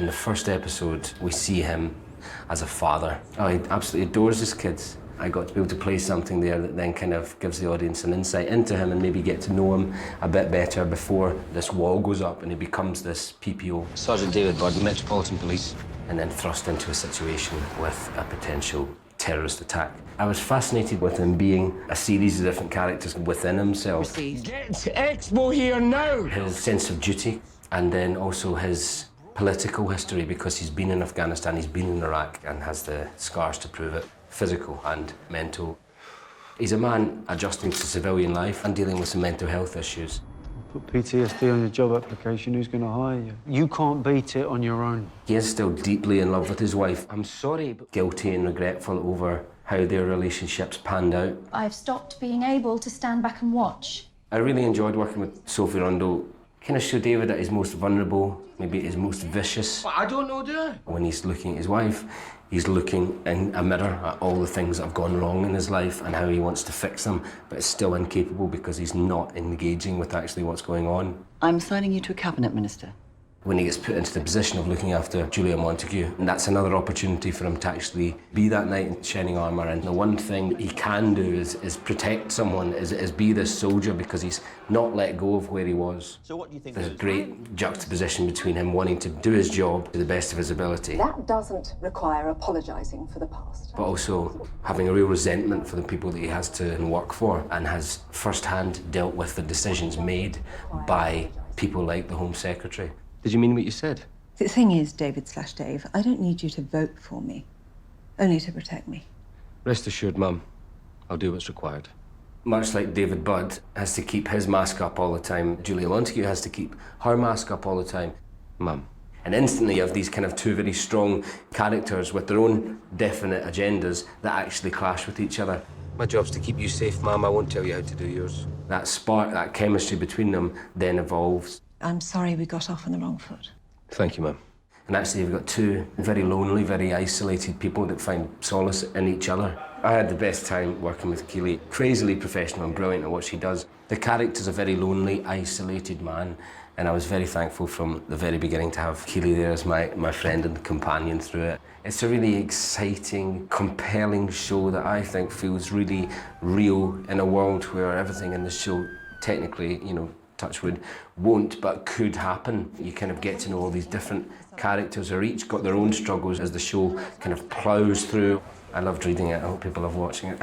In the first episode, we see him as a father. Oh, he absolutely adores his kids. I got to be able to play something there that then kind of gives the audience an insight into him and maybe get to know him a bit better before this wall goes up and he becomes this PPO. Sergeant David Budd, Metropolitan Police. And then thrust into a situation with a potential terrorist attack. I was fascinated with him being a series of different characters within himself. Get Expo here now! His sense of duty and then also his political history, because he's been in Afghanistan, he's been in Iraq and has the scars to prove it, physical and mental. He's a man adjusting to civilian life and dealing with some mental health issues. Put PTSD on your job application, who's going to hire you? You can't beat it on your own. He is still deeply in love with his wife. I'm sorry, but guilty and regretful over how their relationships panned out. I've stopped being able to stand back and watch. I really enjoyed working with Sophie Rondo. Kind of show David at his most vulnerable, maybe his most vicious. I don't know, do I? When he's looking at his wife, he's looking in a mirror at all the things that have gone wrong in his life and how he wants to fix them, but is still incapable because he's not engaging with actually what's going on. I'm assigning you to a cabinet minister. When he gets put into the position of looking after Julia Montague, and that's another opportunity for him to actually be that knight in shining armour. And the one thing he can do is protect someone, is be this soldier, because he's not let go of where he was. So what do you think? There's a great juxtaposition between him wanting to do his job to the best of his ability, That doesn't require apologising for the past. but also having a real resentment for the people that he has to work for, and has first-hand dealt with the decisions made by people like the Home Secretary. Did you mean what you said? The thing is, David/Dave, I don't need you to vote for me, only to protect me. Rest assured, Mum. I'll do what's required. Much like David Budd has to keep his mask up all the time, Julia Montague has to keep her mask up all the time. Mum. And instantly you have these kind of two very strong characters with their own definite agendas that actually clash with each other. My job's to keep you safe, Mum. I won't tell you how to do yours. That spark, that chemistry between them then evolves. I'm sorry we got off on the wrong foot. Thank you, Mum. And actually you've got two very lonely, very isolated people that find solace in each other. I had the best time working with Keely. Crazily professional and brilliant at what she does. The character's a very lonely, isolated man, and I was very thankful from the very beginning to have Keely there as my friend and companion through it. It's a really exciting, compelling show that I think feels really real in a world where everything in the show technically, you know, touch wood, won't but could happen. You kind of get to know all these different characters who are each got their own struggles as the show kind of plows through. I loved reading it. I hope people love watching it.